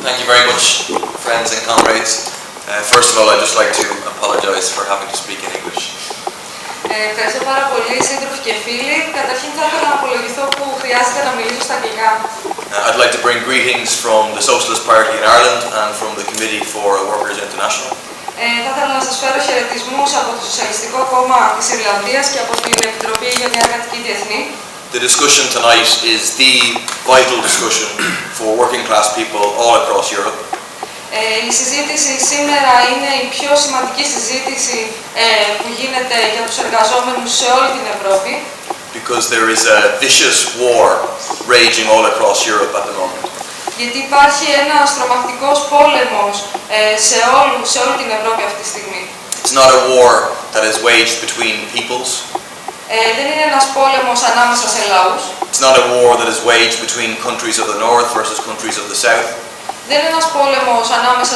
Thank you very much, friends and comrades. First of all, I'd just like to apologize for having to speak in English. Ευχαριστώ πάρα πολύ, σύντροφοι και φίλοι. Καταρχήν θα ήθελα να απολογηθώ που χρειάζεται να μιλήσω στα αγγλικά. I'd like to bring greetings from the Socialist Party in Ireland and from the Committee for Workers International. Θα ήθελα να σας φέρω χαιρετισμούς από το Σοσιαλιστικό Κόμμα της Ιρλανδίας και από την Επιτροπή για την Εργατική Διεθνή. The discussion tonight is the vital discussion for working class people all across Europe. Η συζήτηση σήμερα είναι η πιο σημαντική συζήτηση που γίνεται για τους εργαζόμενους σε όλη την Ευρώπη. Because there is a vicious war raging all across Europe at the moment. Γιατί υπάρχει ένας τρομακτικός πόλεμος σε όλη την Ευρώπη αυτή τη στιγμή. It's not a war that is waged between peoples. Δεν είναι ένας πόλεμος ανάμεσα σε λαούς. It's not a war that is waged between countries of the north versus countries of the south. Δεν είναι ένας πόλεμος ανάμεσα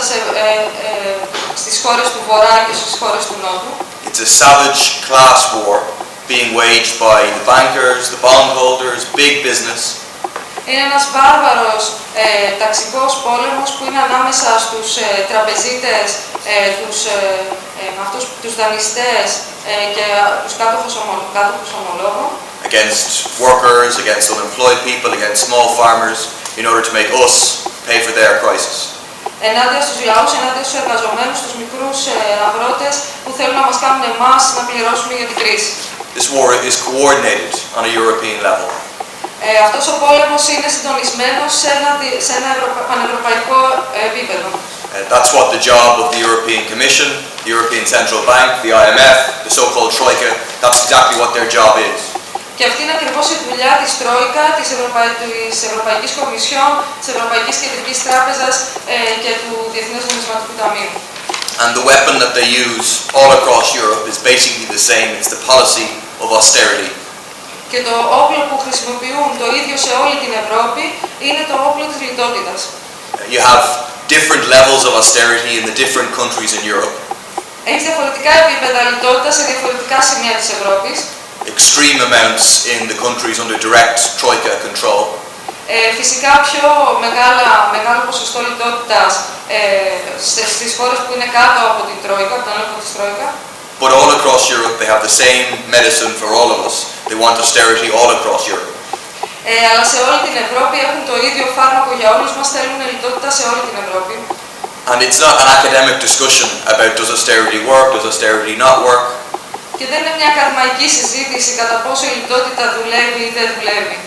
στις χώρες του Βορρά και στις χώρες του Νότου. It's a savage class war being waged by the bankers, the bondholders, big business. Είναι ένας βάρβαρος ταξικός πόλεμος που είναι ανάμεσα στους τραπεζίτες, τους δανειστές και τους κάτοχους ομολόγων. Against workers, against unemployed people, against small farmers, in order to make us pay for their crisis. Ενάντια στους λαούς, ενάντια στους εργαζομένους, στους μικρούς αγρότες που θέλουν να μας κάνουν εμάς να πληρώσουμε για την κρίση. This war is coordinated on a European level. Αυτός ο πόλεμος είναι συντονισμένος σε ένα πανευρωπαϊκό επίπεδο. That's what the job of the European Commission, the European Central Bank, the IMF, the so-called Trojka, that's exactly what their job is. Και αυτή είναι ακριβώς η δουλειά της Τρόικα, της Ευρωπαϊκής Κομισιόν, της Ευρωπαϊκής Κεντρικής Τράπεζας και του Διεθνές Νομισματικού Ταμείου. And the weapon that they use all across Europe is basically the same. It's the policy of austerity. Και το όπλο που χρησιμοποιούν το ίδιο σε όλη την Ευρώπη είναι το όπλο της λιτότητας. You have different levels of austerity in the different countries in Europe. Έχεις διαφορετικά επίπεδα λιτότητας σε διαφορετικά σημεία της Ευρώπης. Extreme amounts in the countries under direct Troika control. Φυσικά πιο μεγάλο ποσοστό λιτότητας στις χώρες που είναι κάτω από την Τρόικα, από τον έλεγχο της Τρόικα. But all across Europe they have the same medicine for all of us. They want austerity all across Europe. Αλλά σε όλη την Ευρώπη έχουν το ίδιο φάρμακο για όλους μας, θέλουν λιτότητα σε όλη την Ευρώπη. And it's not an academic discussion about does austerity work, does austerity not work. Και δεν είναι μια ακαδημαϊκή συζήτηση κατά πόσο η λιτότητα δουλεύει ή δεν δουλεύει.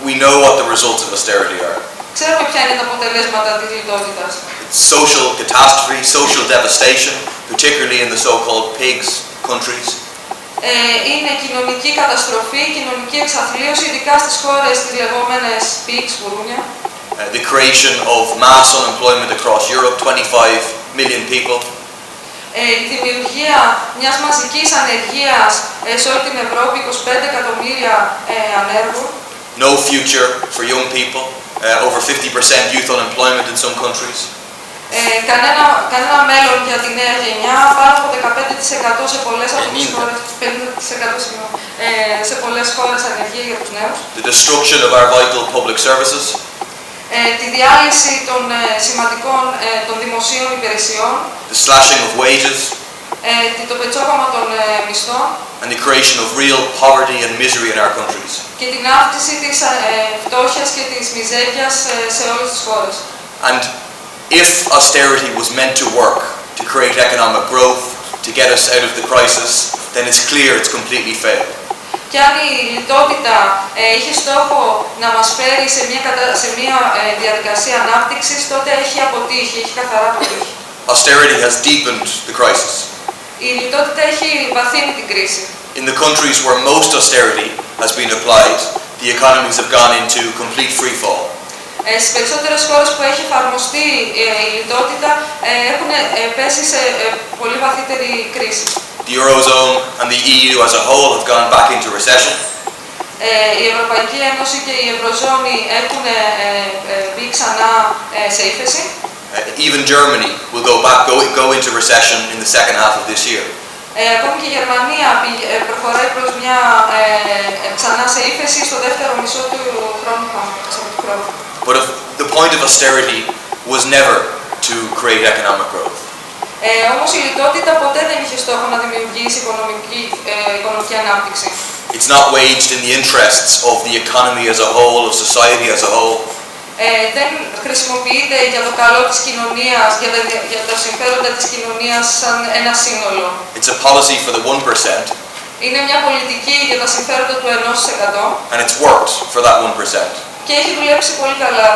We know what the results of austerity are. Ξέρουμε ποια είναι τα αποτελέσματα της λιτότητας. It's social catastrophe, social devastation, particularly in the so-called pigs countries. Είναι κοινωνική καταστροφή, κοινωνική εξαθλίωση, ειδικά στις χώρες τις λεγόμενες pigs, γουρούνια. The creation of mass unemployment across Europe, 25 million people. Η δημιουργία μιας μαζικής ανεργίας σε όλη την Ευρώπη, 25 εκατομμύρια ανέργων. No future for young people, over 50% youth unemployment in some countries. Κανένα μέλλον για τη νέα γενιά, πάνω από 15% σε πολλές από τις χώρες, 50% σε πολλές χώρες ανεργία για τους νέους. The destruction of our vital public services. Τη διάλυση των σημαντικών των δημοσίων υπηρεσιών. The slashing of wages. Το πετσόκαμα των μισθών. And the creation of real poverty and misery in our countries. Και την αύξηση της φτώχειας και της μιζέριας σε όλες τις χώρες. And if austerity was meant to work, to create economic growth, to get us out of the crisis, then it's clear it's completely failed. Και αν η λιτότητα είχε στόχο να μας φέρει σε μια διαδικασία ανάπτυξης, τότε έχει αποτύχει, έχει καθαρά αποτύχει. Austerity has deepened the crisis. Η λιτότητα έχει βαθύνει την κρίση. In the countries where most austerity has been applied, the economies have gone into complete free fall. Στις περισσότερες χώρες που έχει εφαρμοστεί η λιτότητα έχουν πέσει σε πολύ βαθύτερη κρίση. The Eurozone and the EU as a whole have gone back into recession. Η Ευρωπαϊκή Ένωση και η Ευρωζώνη έχουν μπει ξανά σε ύφεση. Even Germany will go into recession in the second half of this year. Ακόμη και η Γερμανία προχωράει προς μια ξανά σε ύφεση στο δεύτερο μισό του χρόνου. But if the point of austerity was never to create economic growth. Όμως η λιτότητα ποτέ δεν είχε στόχο να δημιουργήσει οικονομική ανάπτυξη. It's not waged in the interests of the economy as a whole, of society as a whole. Δεν χρησιμοποιείται για το καλό της κοινωνίας, για τα συμφέροντα της κοινωνίας σαν ένα σύνολο. It's a policy for the 1%. Είναι μια πολιτική για τα συμφέροντα του 1%. And it's worked for that 1%. Και έχει δουλέψει πολύ καλά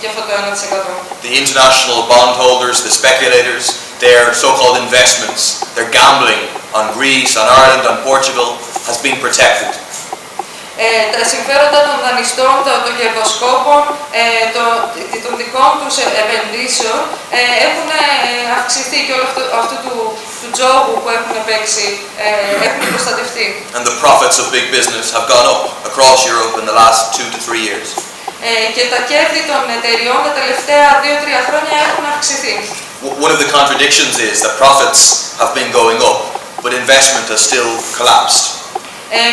για αυτό το 1%. The international bondholders, the speculators, their so-called investments, their gambling on Greece, on Ireland, on Portugal has been protected. Τα συμφέροντα των δανειστών, των κερδοσκόπων, των δικών τους επενδύσεων έχουν αυξηθεί και όλο αυτού του τζόγου που έχουν παίξει έχουν προστατευτεί. And the profits of big business have gone up across Europe in the last 2 to 3 years. Και τα κέρδη των εταιριών τα τελευταία 2-3 χρόνια έχουν αυξηθεί. One of the contradictions is that profits have been going up, but investment has still collapsed.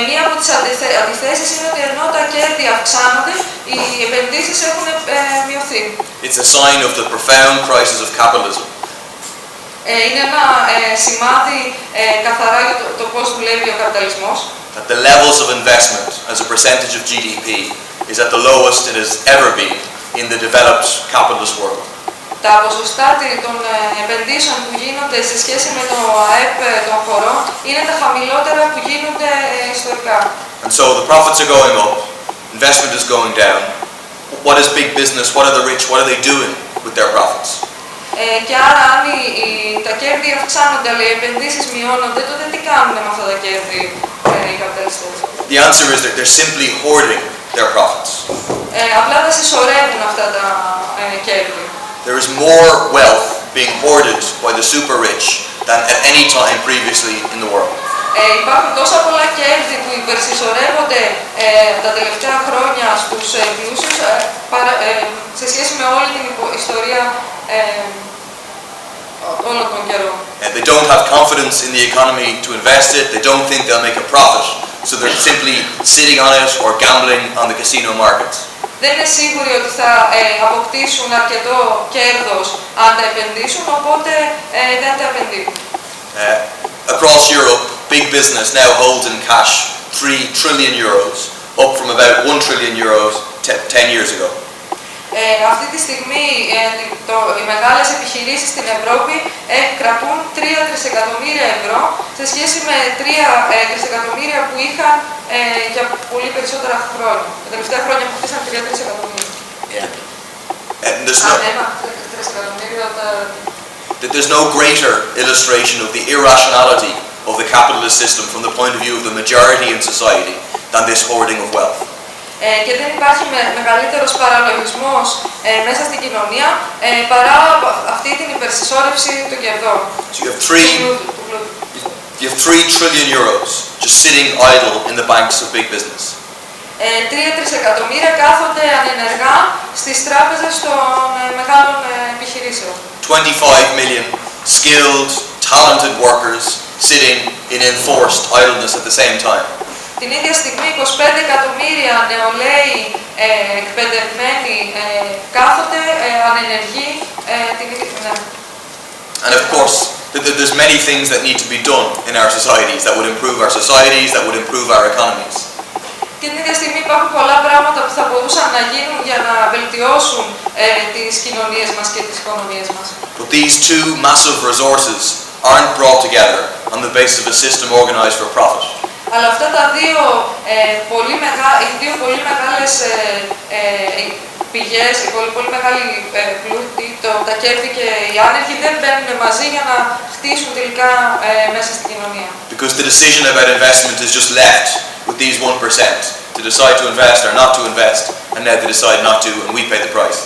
Μία από τις αντιθέσεις είναι ότι ενώ τα κέρδη αυξάνονται, οι επενδύσεις έχουν μειωθεί. It's a sign of the profound crisis of capitalism. Είναι ένα σημάδι καθαρά για το πώς δουλεύει ο καπιταλισμός. That the levels of investment as a percentage of GDP is at the lowest it has ever been in the developed capitalist world. Τα ποσοστά των επενδύσεων που γίνονται σε σχέση με το ΑΕΠ των χωρών είναι τα χαμηλότερα που γίνονται ιστορικά. And so the profits are going up, investment is going down. What is big business? What are the rich? What are they doing with their profits? Και άρα αν τα κέρδη αυξάνονται αλλά οι επενδύσεις μειώνονται, τότε τι κάνουν με αυτά τα κέρδη οι καπιταλιστές? The answer is that they're simply hoarding their profits. Απλά τα συσσωρεύουν αυτά τα κέρδη. There is more wealth being hoarded by the super rich than at any time previously in the world. Υπάρχουν τόσα πολλά κέρδη που υπερσυσσωρεύονται τα τελευταία χρόνια στους πλούσιους σε σχέση με όλη την ιστορία όλων των καιρών. They don't have confidence in the economy to invest it. They don't think they'll make a profit, so they're simply sitting on it or gambling on the casino markets. Δεν είναι σίγουροι ότι θα αποκτήσουν αρκετό κέρδος αν τα επενδύσουν, οπότε δεν τα επενδύουν. Across Europe, big business now holds in cash 3 trillion euros, up from about 1 trillion euros 10 years ago. Αυτή τη στιγμή οι μεγάλες επιχειρήσεις στην Ευρώπη κρατούν 3 τρισεκατομμύρια ευρώ σε σχέση με 3 τρισεκατομμύρια που είχαν για πολύ περισσότερα χρόνια. Τα τελευταία χρόνια που χτίσαν 3 τρισεκατομμύρια. There's no greater illustration of the irrationality of the capitalist system from the point of view of the majority in society than this hoarding of wealth. Και δεν υπάρχει μεγαλύτερος παραλογισμός μέσα στην κοινωνία παρά αυτή την υπερσυσσόρευση των κερδών. So you have 3 trillion euros just sitting idle in the banks of big business. 3 τρισεκατομμύρια κάθονται ανενεργά στις τράπεζες των μεγάλων επιχειρήσεων. 25 million skilled, talented workers sitting in enforced idleness at the same time. Την ίδια στιγμή 25 εκατομμύρια νεολαίοι εκπαιδευμένοι κάθονται ανενεργοί την ίδια στιγμή. And of course, there's many things that need to be done in our societies that would improve our societies, that would improve our economies. Και την ίδια στιγμή υπάρχουν πολλά πράγματα που θα μπορούσαν να γίνουν για να βελτιώσουν τις κοινωνίες μας και τις οικονομίες μας. But these two massive resources aren't brought together on the basis of a system organized for profit. Αλλά αυτά τα δύο πολύ μεγάλες πηγές, οι πολύ μεγάλοι πλούτοι, τα κέρδη και οι άνεργοι δεν μπαίνουν μαζί για να χτίσουν τελικά μέσα στην κοινωνία. Because the decision about investment is just left with these 1% to decide to invest or not to invest, and now they decide not to, and we pay the price.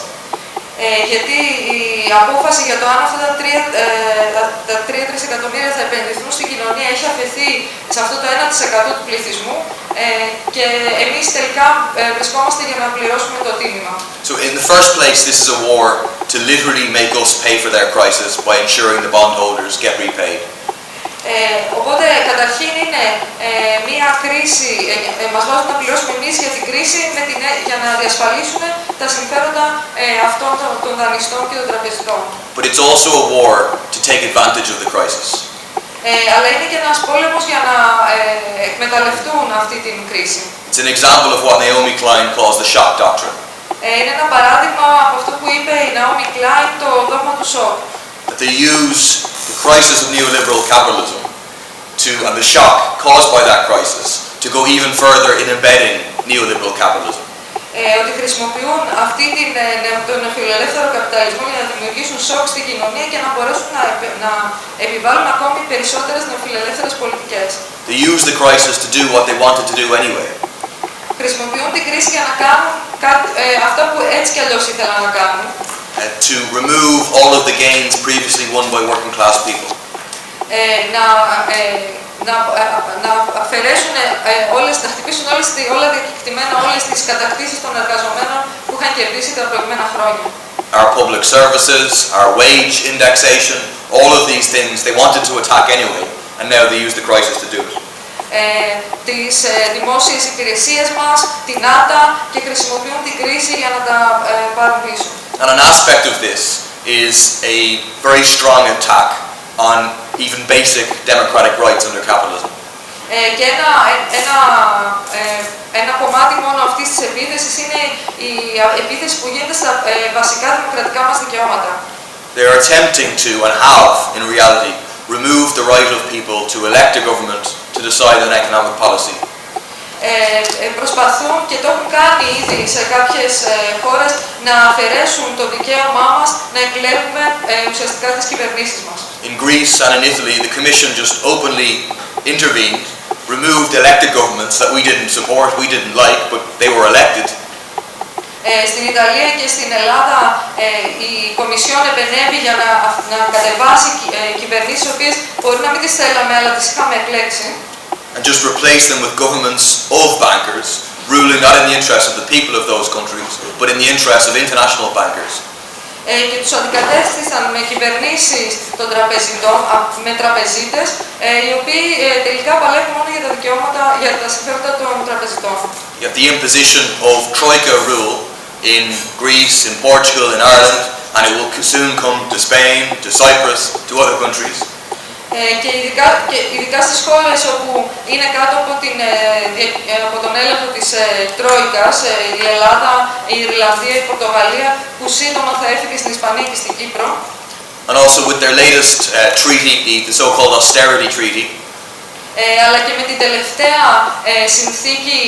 Γιατί η απόφαση για το αν αυτά τα 3 τρισεκατομμύρια θα επενδυθούν στην κοινωνία έχει αφαιθεί σε αυτό το 1% του πληθυσμού και εμείς τελικά βρισκόμαστε για να πληρώσουμε το τίμημα. So in the first place, this is a war to literally make us pay for their crisis by ensuring the bondholders get repaid. Οπότε, καταρχήν είναι μία κρίση, μας βάζουν να πληρώσουμε εμείς για την κρίση για να διασφαλίσουν τα συμφέροντα αυτών των δανειστών και των τραπεζιτών. But it's also a war to take advantage of the crisis. Αλλά είναι και ένας πόλεμος για να εκμεταλλευτούν αυτή την κρίση. It's an example of what Naomi Klein calls the shock doctrine. Είναι ένα παράδειγμα από αυτό που είπε η Naomi Klein, το δόγμα του σοκ. That they use the crisis of neoliberal capitalism and the shock caused by that crisis to go even further in embedding neoliberal capitalism. Ότι χρησιμοποιούν τον νεοφιλελεύθερο καπιταλισμό για να δημιουργήσουν σοκ στην κοινωνία και να μπορέσουν να επιβάλλουν ακόμη περισσότερες νεοφιλελεύθερες πολιτικές. They use the crisis to do what they wanted to do anyway. Χρησιμοποιούν την κρίση για να κάνουν αυτά που έτσι κι αλλιώς ήθελαν να κάνουν. To remove all of the gains previously won by working class people. Να αφαιρέσουν να χτυπήσουν όλα διακεκτημένα όλες τις κατακτήσεις των εργαζομένων που είχαν κερδίσει τα προηγούμενα χρόνια. Our public services, our wage indexation, all of these things they wanted to attack anyway, and now they use the crisis to do it. Τις δημόσιες υπηρεσίες μας, την άτα, και χρησιμοποιούν την κρίση για να τα πάρουν πίσω. And an aspect of this is a very strong attack on even basic democratic rights under capitalism. Και ένα κομμάτι μόνο αυτής της επίθεσης είναι η επίθεση που γίνεται στα βασικά δημοκρατικά μας δικαιώματα. They are attempting to, and have in reality, remove the right of people to elect a government to decide on economic policy. Προσπαθούν και το έχουν κάνει ήδη σε κάποιες χώρες να αφαιρέσουν το δικαίωμά μας να εκλέγουμε ουσιαστικά τις κυβερνήσεις μας. In Greece and in Italy, the Commission just openly intervened, removed elected governments that we didn't support, we didn't like, but they were elected. Στην Ιταλία και στην Ελλάδα η Κομισιόν επενέβη για να κατεβάσει κυβερνήσεις οι οποίες μπορεί να μην τις θέλαμε αλλά τις είχαμε εκλέξει. And just replace them with governments of bankers, ruling not in the interest of the people of those countries, but in the interest of international bankers. Και τους αντικατέστησαν με κυβερνήσεις των τραπεζιτών, με τραπεζίτες, οι οποίοι τελικά παλεύουν μόνο για τα δικαιώματα, για τα συμφέροντα των τραπεζιτών. You have the imposition of Trόικα rule in Greece, in Portugal, in Ireland, and it will soon come to Spain, to Cyprus, to other countries. Και ειδικά στις χώρες όπου είναι κάτω από τον έλεγχο της Τρόικας, η Ελλάδα, η Ιρλανδία, η Πορτογαλία, που σύντομα θα έρθει και στην Ισπανία και στην Κύπρο. And also with their latest treaty, the so-called austerity treaty. Αλλά και με την τελευταία συνθήκη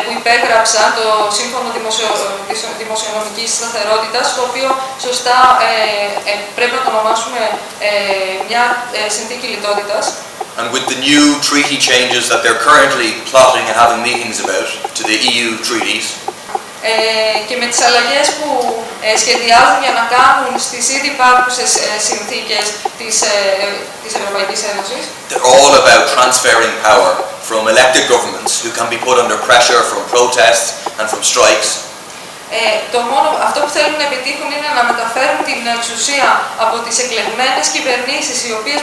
που υπέγραψαν, το Σύμφωνο Δημοσιονομικής Σταθερότητας, το οποίο σωστά πρέπει να το ονομάσουμε μια συνθήκη λιτότητας. And with the new treaty changes that they're currently plotting and having meetings about to the EU treaties. Και με τις αλλαγές που σχεδιάζουν για να κάνουν στις ήδη υπάρχουσες συνθήκες της Ευρωπαϊκής Ένωσης. They're all about transferring power from elected governments who can be put under pressure from protests and from strikes. Αυτό που θέλουν να επιτύχουν είναι να μεταφέρουν την εξουσία από τις εκλεγμένες κυβερνήσεις στις οποίες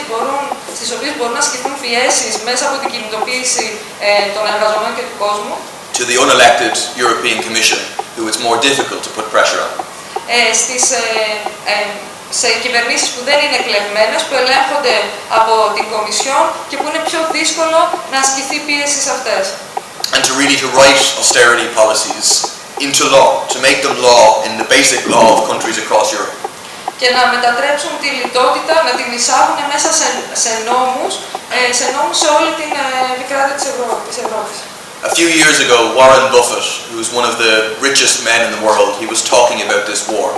μπορούν να ασκηθούν πιέσεις μέσα από την κινητοποίηση των εργαζομένων και του κόσμου. To the unelected European Commission, who it's more difficult to put pressure on. Σε κυβερνήσεις που δεν είναι εκλεγμένες, που ελέγχονται από την Κομισιόν και που είναι πιο δύσκολο να ασκηθεί πίεση σε αυτές. And to really write austerity policies into law, to make them law in the basic law of countries across Europe. Και να μετατρέψουν τη λιτότητα, να την εισάγουν μέσα σε νόμους σε όλη την επικράτεια της Ευρώπης. A few years ago, Warren Buffett, who is one of the richest men in the world, he was talking about this war.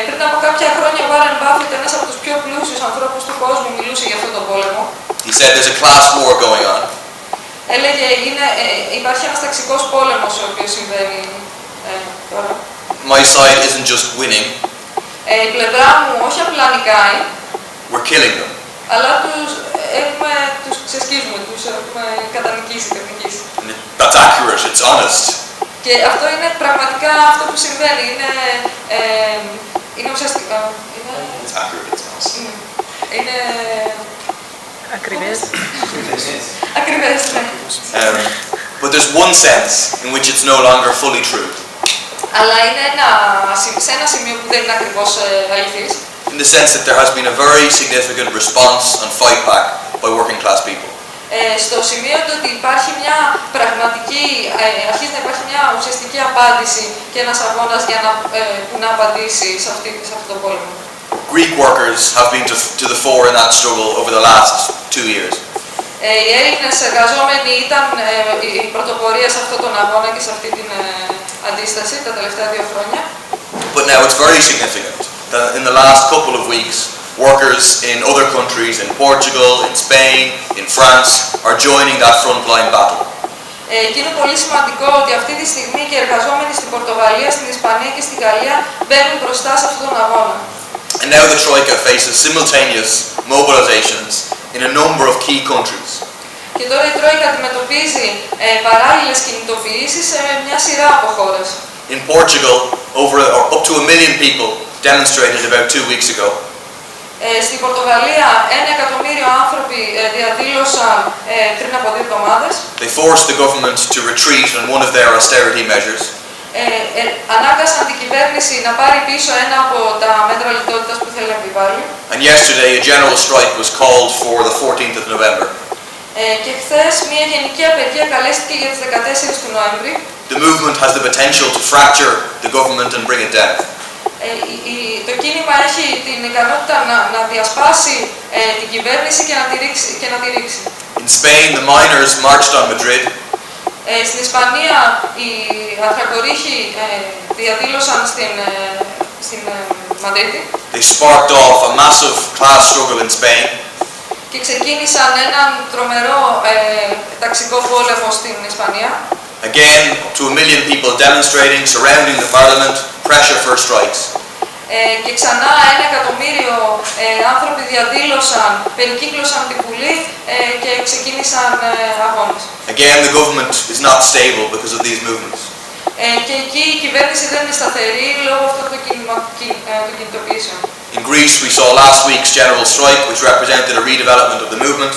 Πριν από κάποια χρόνια, ο Warren Buffett, ένας από τους πιο πλούσιους ανθρώπους του κόσμου, μιλούσε για αυτόν τον πόλεμο. He said there's a class war going on. Έλεγε υπάρχει ένας ταξικός πόλεμος ο οποίος συμβαίνει τώρα. My side isn't just winning. Η πλευρά μου όχι απλά νικάει. We're killing them. Αλλά τους ξεσκίζουμε, τους έχουμε κατανικήσει, τεχνικής. That's accurate, it's honest. Και αυτό είναι πραγματικά αυτό που συμβαίνει, είναι ουσιαστικά. It's accurate, it's honest. Είναι Ακριβές. Ναι. But there's one sense in which it's no longer fully true. Αλλά είναι σε ένα σημείο που δεν είναι ακριβώς αληθής. In the sense that there has been a very significant response and fight back by working class people. Στο σημείο ότι υπάρχει μια πραγματική, αρχίζει να υπάρχει μια ουσιαστική απάντηση και ένας αγώνας για που να απαντήσει σε αυτό το πόλεμο. Greek workers have been to the fore in that struggle over the last 2 years. Οι Έλληνες εργαζόμενοι ήταν η πρωτοπορία σε αυτόν τον αγώνα και σε αυτή την αντίσταση τα τελευταία 2 χρόνια. But now it's very significant that in the last couple of weeks, workers in other countries, in Portugal, in Spain, in France, are joining that frontline battle. Και είναι πολύ σημαντικό ότι αυτή τη στιγμή και οι εργαζόμενοι στην Πορτογαλία, στην Ισπανία και στην Γαλλία μπαίνουν μπροστά σε αυτόν τον αγώνα. And now the Troika faces simultaneous mobilizations in a number of key countries. Και τώρα η Τρόικα αντιμετωπίζει παράλληλες κινητοποιήσεις σε μια σειρά από χώρες. In Portugal, up to 1 million people demonstrated about 2 weeks ago. Στην Πορτογαλία 1 εκατομμύριο άνθρωποι διαδήλωσαν πριν από 2 εβδομάδες. They forced the government to retreat on one of their austerity measures. Ανάγκασαν την κυβέρνηση να πάρει πίσω ένα από τα μέτρα λιτότητας που θέλει να επιβάλλει. And yesterday a general strike was called for the 14th of November. Και χθες μια γενική απεργία καλέστηκε για τις 14 του Νοέμβρη. The movement has the potential to fracture the government and bring it down. Το κίνημα έχει την ικανότητα να διασπάσει την κυβέρνηση και να τη ρίξει. In Spain, the miners marched on Madrid. Στην Ισπανία οι ανθρακορίχοι διαδήλωσαν στην Μαδρίτη. They sparked off a massive class struggle in Spain. Και ξεκίνησαν έναν τρομερό ταξικό πόλεμο στην Ισπανία. Again, up to 1 million people demonstrating, surrounding the parliament, pressure for strikes. Και ξανά 1 εκατομμύριο άνθρωποι διαδήλωσαν, περικύκλωσαν την Βουλή και ξεκίνησαν αγώνες. Again, the government is not stable because of these movements. Και εκεί η κυβέρνηση δεν είναι σταθερή λόγω αυτών των κινητοποιήσεων. In Greece, we saw last week's general strike, which represented a redevelopment of the movement.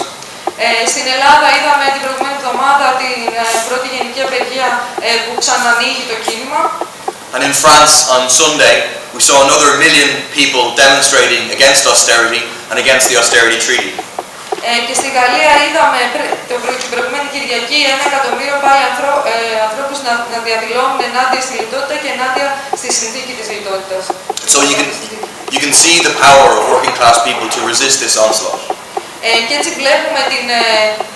Στην Ελλάδα είδαμε την προηγούμενη εβδομάδα την πρώτη γενική απεργία που ξανανοίγει το κίνημα. And in France on Sunday, we saw another 1 million people demonstrating against austerity and against the austerity treaty. Και στη Γαλλία είδαμε την προηγούμενη Κυριακή 1 εκατομμύριο πάλι ανθρώπους να διαδηλώνουν ενάντια στη λιτότητα και ενάντια στη συνθήκη της λιτότητας. So you can see the power of working class people to resist this onslaught. Και έτσι βλέπουμε τη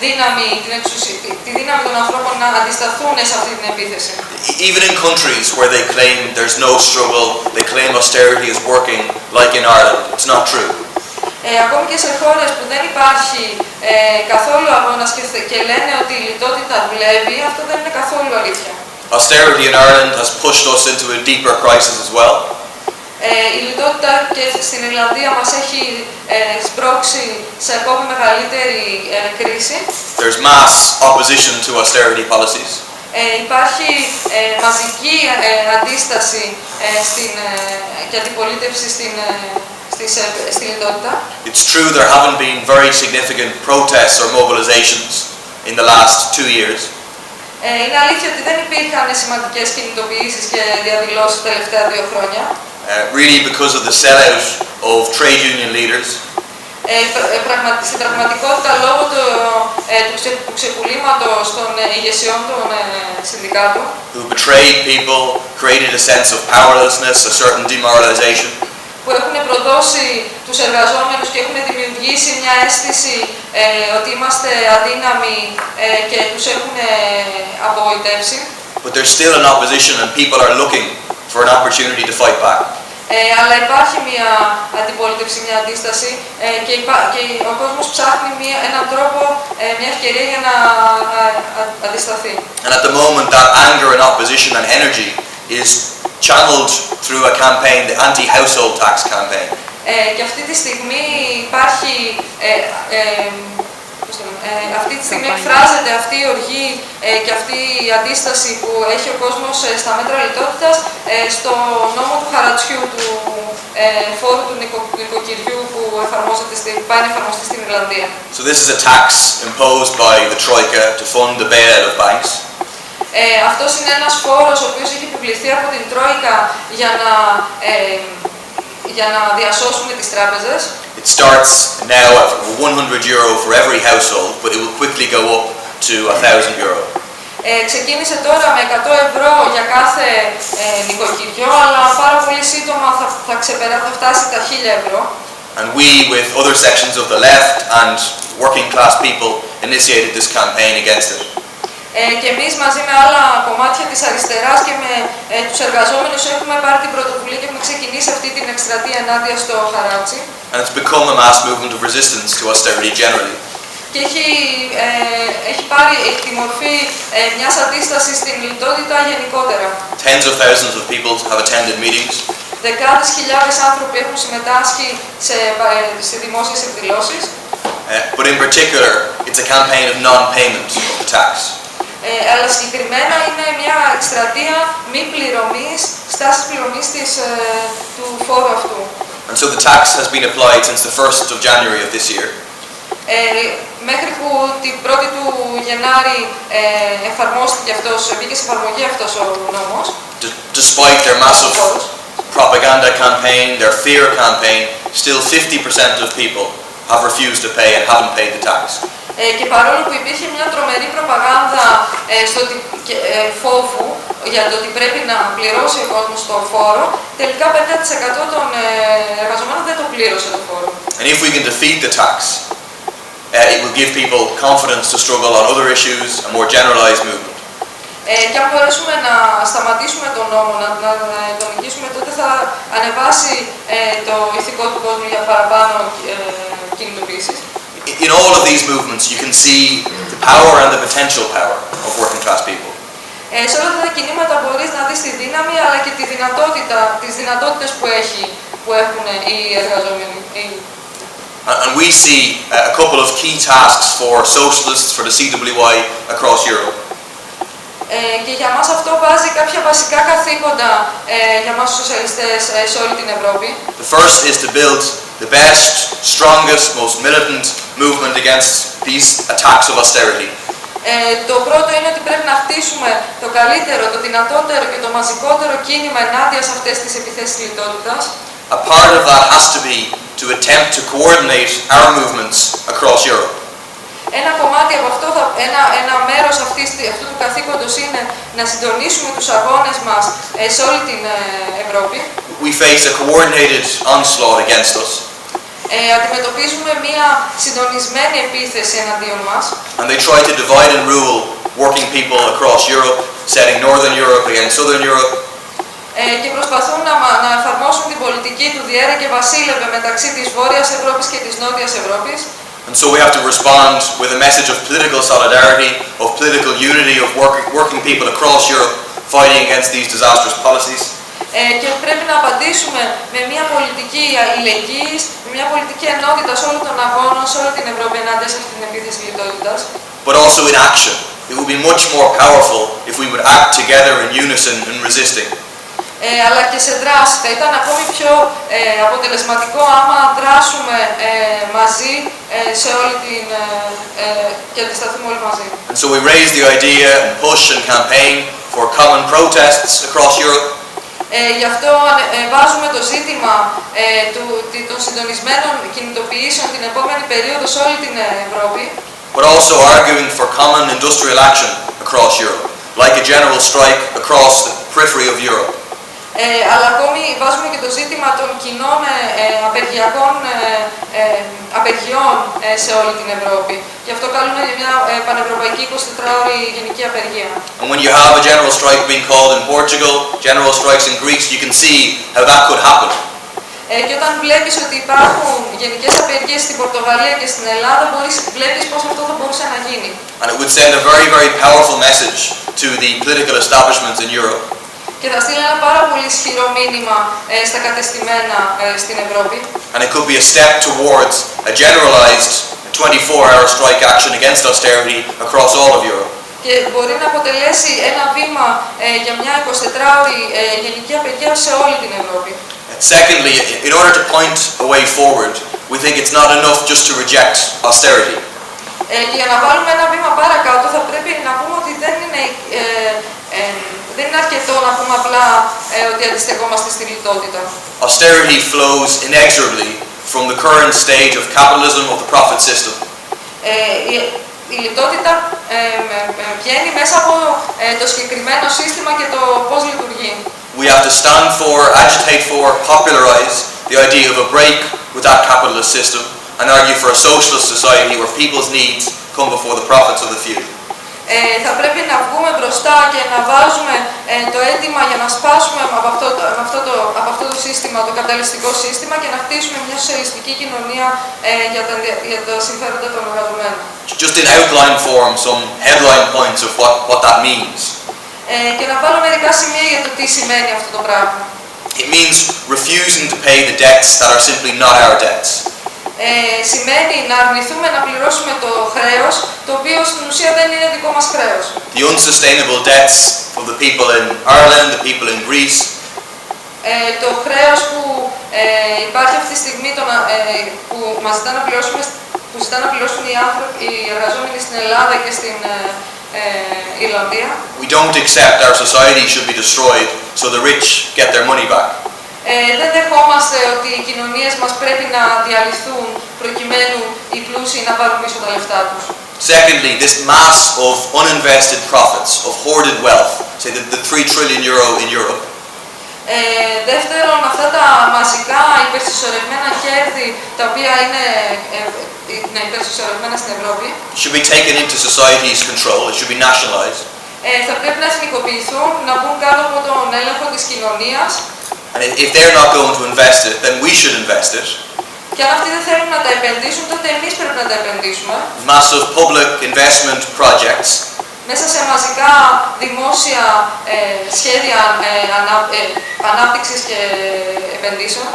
δύναμη των ανθρώπων να αντισταθούν σε αυτή την επίθεση. Even in countries where they claim there's no struggle, they claim austerity is working, like in Ireland, it's not true. Ακόμη και σε χώρες που δεν υπάρχει καθόλου αγώνας και λένε ότι η λιτότητα δουλεύει, αυτό δεν είναι καθόλου αλήθεια. Austerity in Ireland has pushed us into a deeper crisis as well. Η λιτότητα και στην Ιρλανδία μας έχει σπρώξει σε ακόμη μεγαλύτερη κρίση. There's mass opposition to austerity policies. Υπάρχει μαζική αντίσταση και αντιπολίτευση στη λιτότητα. It's true there haven't been very significant protests or mobilizations in the last 2 years. Είναι αλήθεια ότι δεν υπήρχαν σημαντικές κινητοποιήσεις και διαδηλώσεις τα τελευταία 2 χρόνια. Really because of the sellout of trade union leaders. Στην πραγματικότητα λόγω του ξεκουλήματος των ηγεσιών των συνδικάτων Who betrayed people, created a sense of powerlessness, a certain demoralization. Που έχουν προδώσει τους εργαζόμενους και έχουν δημιουργήσει μια αίσθηση ότι είμαστε αδύναμοι και τους έχουν απογοητεύσει. But there's still an opposition and people are looking for an opportunity to fight back. Αλλά υπάρχει μια αντιπολίτευση, μια αντίσταση και ο κόσμος ψάχνει έναν τρόπο, μια ευκαιρία για να αντισταθεί. And at the moment that anger and opposition and energy is channeled through a campaign, the anti-household tax campaign. Και αυτή τη στιγμή υπάρχει, αυτή τη στιγμή εκφράζεται αυτή η οργή και αυτή η αντίσταση που έχει ο κόσμος στα μέτρα λιτότητας στο νόμο του χαρατσιού, του φόρου του νοικοκυριού που πάει να εφαρμοστεί στην Ιρλανδία. So this is a tax imposed by the Trojka to fund the bailout of banks. Αυτός είναι ένας φόρος ο οποίος έχει επιβληθεί από την Τρόικα για να διασώσουμε τις τράπεζες. It starts now at €100 for every household, but it will quickly go up to €1,000. Ξεκίνησε τώρα με €100 για κάθε νοικοκυριό, αλλά πάρα πολύ σύντομα θα φτάσει τα €1,000. And we, with other sections of the left and working class people, initiated this campaign against it. Και εμείς μαζί με άλλα κομμάτια της αριστεράς και με τους εργαζόμενους έχουμε πάρει την πρωτοβουλία και έχουμε ξεκινήσει αυτή την εκστρατεία ενάντια στο χαράτσι. And it's become a mass movement of resistance to austerity generally. Και έχει πάρει τη μορφή μιας αντίστασης στην λιτότητα γενικότερα. Tens of thousands of people have attended meetings. Δεκάδες χιλιάδες άνθρωποι έχουν συμμετάσχει σε δημόσιες εκδηλώσεις. But in particular, it's a campaign of non-payment of the tax. Αλλά συγκεκριμένα είναι μια εκστρατεία μη πληρωμής, στάσης πληρωμής του φόρου αυτού. And so the tax has been applied since the 1st of January of this year. Μέχρι που την 1η του Γενάρη εφαρμόστηκε μπήκε σε εφαρμογή αυτός ο νόμος. Despite their massive propaganda campaign, their fear campaign, still 50% of people have refused to pay and haven't paid the tax. Και παρόλο που υπήρχε μια τρομερή προπαγάνδα φόβου για το ότι πρέπει να πληρώσει ο κόσμος το φόρο, τελικά 50% των εργαζομένων δεν το πλήρωσε το φόρο. And if we can defeat the tax, it will give people confidence to struggle on other issues, a more generalized movement. Και αν μπορέσουμε να σταματήσουμε τον νόμο, να τον νικήσουμε, τότε θα ανεβάσει το ηθικό του κόσμου για παραπάνω κινητοποίησεις. In all of these movements, you can see the power and the potential power of working class people. Σε όλα αυτά τα κινήματα μπορείς να δεις τη δύναμη, αλλά και τις δυνατότητες που έχουν οι εργαζόμενοι. And we see a couple of key tasks for socialists, for the CWI across Europe. Και για μας αυτό βάζει κάποια βασικά καθήκοντα για μας τους σοσιαλιστές σε όλη την Ευρώπη. The first is to build the best, strongest, most militant movement against these attacks of austerity. Το πρώτο είναι ότι πρέπει να χτίσουμε το καλύτερο, το δυνατότερο και το μαζικότερο κίνημα ενάντια σε αυτές τις επιθέσεις λιτότητας. A part of that has to be to attempt to coordinate our movements across Europe. Ένα κομμάτι από αυτό, ένα μέρος αυτού του καθήκοντος είναι να συντονίσουμε τους αγώνες μας σε όλη την Ευρώπη. We face a coordinated onslaught against us. Αντιμετωπίζουμε μια συντονισμένη επίθεση εναντίον μας. And they try to divide and rule working people across Europe, setting Northern Europe against Southern Europe. Και προσπαθούν να εφαρμόσουν την πολιτική του διέρε και βασίλευε μεταξύ της Βόρειας Ευρώπης και της Νότιας Ευρώπης. And so we have to respond with a message of political solidarity, of political unity, of working people across Europe fighting against these disastrous policies. Και πρέπει να απαντήσουμε με μια πολιτική αλληλεγγύης, με μια πολιτική ενότητα σε όλων των αγώνων, σε όλη την Ευρώπη ενάντια σε αυτή την επίθεση λιτότητας. But also in action. It would be much more powerful if we would act together in unison in resisting. Αλλά και σε δράση. Θα ήταν ακόμη πιο αποτελεσματικό άμα δράσουμε μαζί σε όλη την και αντισταθούμε όλοι μαζί. And so we raise the idea and push and campaign for common protests across Europe. Γι' αυτό βάζουμε το ζήτημα των συντονισμένων κινητοποιήσεων την επόμενη περίοδο σε όλη την Ευρώπη. But also arguing for common industrial action across Europe, like a general strike across the periphery of Europe. Αλλά ακόμη βάζουμε και το ζήτημα των κοινών απεργιών σε όλη την Ευρώπη. Γι' αυτό καλούμε για μια πανευρωπαϊκή 24ωρη γενική απεργία. And when you have a general strike being called in Portugal, general strikes in Greece, you can see how that could happen. Και όταν βλέπεις ότι υπάρχουν γενικές απεργίες στην Πορτογαλία και στην Ελλάδα, βλέπεις πώς αυτό θα μπορούσε να γίνει. And it would send a very, very powerful message to the political establishments in Europe. Και θα στείλει ένα πάρα πολύ ισχυρό μήνυμα στα κατεστημένα στην Ευρώπη. And it could be a step towards a generalized 24-hour strike action against austerity across all of Europe. Και μπορεί να αποτελέσει ένα βήμα για μια 24ωρη γενική απεργία σε όλη την Ευρώπη. Secondly, in order to point a way forward, we think it's not enough just to reject austerity. Και για να βάλουμε ένα βήμα παρακάτω, θα πρέπει να πούμε ότι δεν είναι αρκετό να πούμε απλά ότι αντιστεκόμαστε στη λιτότητα. Austerity flows inexorably from the current stage of capitalism of the profit system. Η λιτότητα βγαίνει μέσα από το συγκεκριμένο σύστημα και το πώς λειτουργεί. We have to stand for, agitate for, popularize the idea of a break with that capitalist system and argue for a socialist society where people's needs come before the profits of the few. Θα πρέπει να βγούμε μπροστά και να βάζουμε το αίτημα για να σπάσουμε από αυτό το σύστημα, το καπιταλιστικό σύστημα, και να χτίσουμε μια σοσιαλιστική κοινωνία για τα συμφέροντα των εργαζομένων. Just in outline form, some headline points of what that means. Και να βάλω μερικά σημεία για το τι σημαίνει αυτό το πράγμα. It means refusing to pay the debts that are simply not our debts. Σημαίνει να αρνηθούμε να πληρώσουμε το χρέος, το οποίο στην ουσία δεν είναι δικό μας χρέος. The unsustainable debts of the people in Ireland, the people in Greece. Το χρέος που υπάρχει αυτή τη στιγμή, που μας ζητά να πληρώσουν οι εργαζόμενοι στην Ελλάδα και στην Ιρλανδία. We don't accept our society should be destroyed so the rich get their money back. Δεν δεχόμαστε ότι οι κοινωνίες μας πρέπει να διαλυθούν προκειμένου οι πλούσιοι να πάρουν πίσω τα λεφτά τους. Secondly, this mass of uninvested profits, of hoarded wealth, say the 3 trillion euro in Europe. Δεύτερον, αυτά τα μαζικά υπερσυσσωρευμένα κέρδη, τα οποία είναι υπερσυσσωρευμένα στην Ευρώπη, should be taken into society's control, it should be nationalized. Θα πρέπει να εθνικοποιηθούν, να μπουν κάτω από τον έλεγχο της κοινωνίας. And if they're not going to invest it, then we should invest it. Και αν αυτοί δεν θέλουν να τα επενδύσουν, τότε εμείς πρέπει να τα επενδύσουμε. Massive public investment projects. Μέσα σε μαζικά δημόσια σχέδια ανάπτυξης και επενδύσεων.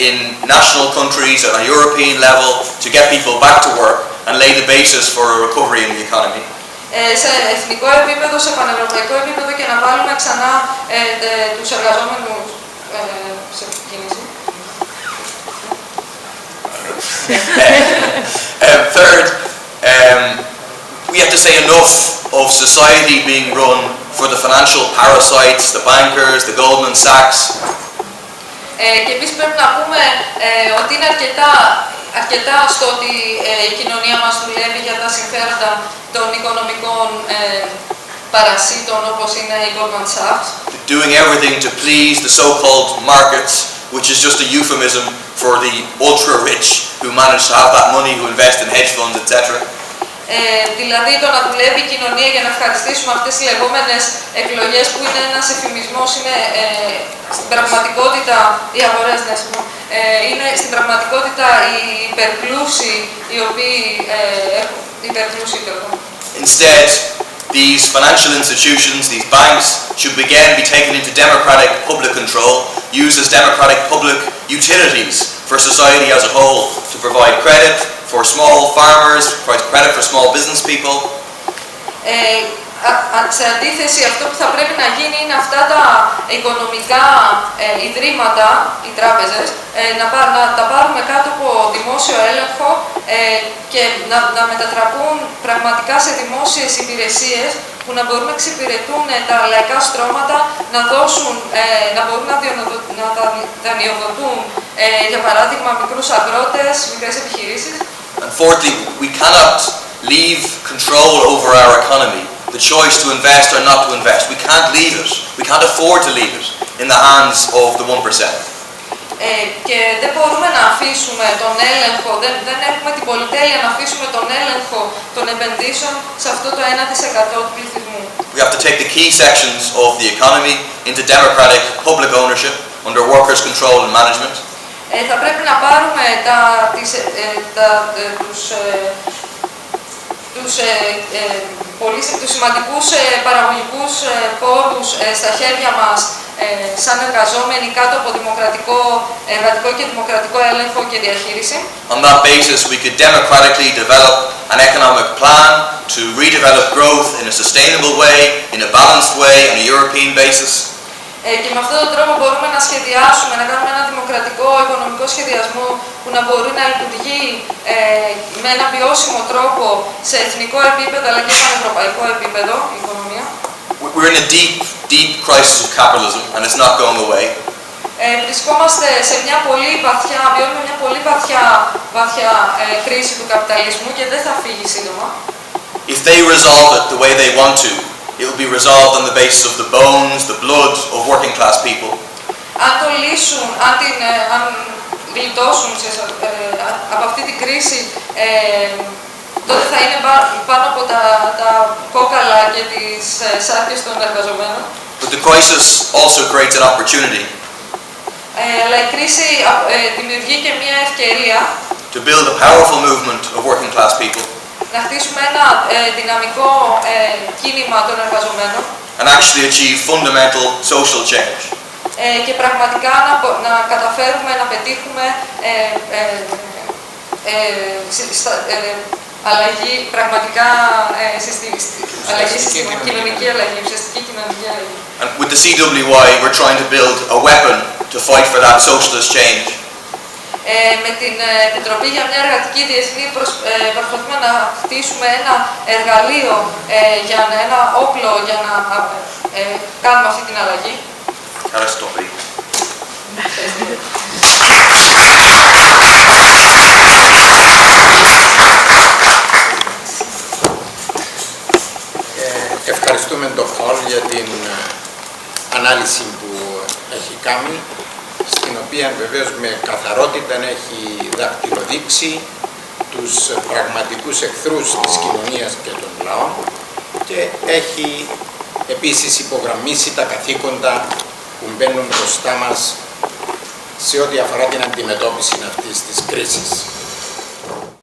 In national countries at a European level to get people back to work and lay the basis for a recovery in the economy. Σε εθνικό επίπεδο, σε πανευρωπαϊκό επίπεδο, και να βάλουμε ξανά τους εργαζόμενους σε κίνηση. Third, we have to say enough of society being run for the financial parasites, the bankers, the Goldman Sachs. Και επίσης πρέπει να πούμε ότι είναι αρκετά στο ότι η κοινωνία μας δουλεύει για τα συμφέροντα των οικονομικών παρασίτων, όπως είναι η Goldman Sachs. Doing everything to please the so-called markets, which is just a euphemism for the ultra-rich who manage to have that money, who invest in hedge funds, etc. Δηλαδή το να δουλεύει η κοινωνία για να ευχαριστήσουμε αυτές τις λεγόμενες εκλογές, που είναι ένας εφημισμός, είναι στην πραγματικότητα οι αγορές, είναι στην πραγματικότητα οι υπερπλούσιοι, οι οποίοι έχουν υπερπλούσιοι τελικά. Instead, these financial institutions, these banks, should again be taken into democratic public control, used as democratic public utilities for society as a whole, to provide credit for small farmers, provide credit for small business people. Σε αντίθεση, αυτό που θα πρέπει να γίνει είναι αυτά τα οικονομικά ιδρύματα, οι τράπεζες, να τα πάρουμε κάτω από δημόσιο έλεγχο και να μετατραπούν πραγματικά σε δημόσιες υπηρεσίες που να μπορούν να εξυπηρετούν τα λαϊκά στρώματα, να μπορούν να δανειοδοτούν, για παράδειγμα, μικρούς αγρότες, μικρές επιχειρήσεις. And fourthly, we cannot leave control over our economy, the choice to invest or not to invest. We can't leave it. We can't afford to leave it in the hands of the 1%. Και δεν μπορούμε να αφήσουμε τον έλεγχο, δεν έχουμε την πολυτέλεια να αφήσουμε τον έλεγχο των επενδύσεων σε αυτό το 1% του πληθυσμού. We have to take the key sections of the economy into democratic public ownership under workers' control and management. Θα πρέπει να πάρουμε τους σημαντικούς παραγωγικούς πόρους στα χέρια μας σαν εργαζόμενοι κάτω από εργατικό και δημοκρατικό έλεγχο και διαχείριση. On that basis, we could democratically develop an economic plan to redevelop growth in a sustainable way, in a balanced way, on a European basis. Και με αυτόν τον τρόπο μπορούμε να σχεδιάσουμε, να κάνουμε ένα δημοκρατικό οικονομικό σχεδιασμό που να μπορεί να λειτουργεί με ένα βιώσιμο τρόπο σε εθνικό επίπεδο αλλά και σε ευρωπαϊκό επίπεδο η οικονομία. We're in a deep crisis of capitalism and it's not going away. Βρισκόμαστε σε μια πολύ βαθιά, βιώνουμε μια πολύ βαθιά κρίση του καπιταλισμού και δεν θα φύγει σύντομα. If they resolve it the way they want to, it will be resolved on the basis of the bones, the blood of working class people. Αν το λύσουν, αν γλιτώσουν από αυτή την κρίση, τότε θα είναι πάνω από τα κόκαλα και τις σάρκες των εργαζομένων. But the crisis also creates an opportunity. Αλλά η κρίση δημιουργεί και μια ευκαιρία To build a powerful movement of working class people. Να χτίσουμε ένα δυναμικό κίνημα των εργαζομένων. And actually achieve fundamental social change. Και πραγματικά να καταφέρουμε να πετύχουμε αλλαγή, πραγματικά κοινωνική αλλαγή, ουσιαστική κοινωνική αλλαγή. And with the CWI we're trying to build a weapon to fight for that socialist change. Με την Επιτροπή για μια Εργατική Διεθνή προσπαθούμε να χτίσουμε ένα εργαλείο, ένα όπλο για να κάνουμε αυτή την αλλαγή. Ευχαριστώ. Ευχαριστούμε τον Paul για την ανάλυση που έχει κάνει, στην οποία βεβαίως με καθαρότητα έχει δακτυλοδείξει τους πραγματικούς εχθρούς της κοινωνίας και των λαών και έχει επίσης υπογραμμίσει τα καθήκοντα που μπαίνουν μπροστά μας σε ό,τι αφορά την αντιμετώπιση αυτής της κρίσης.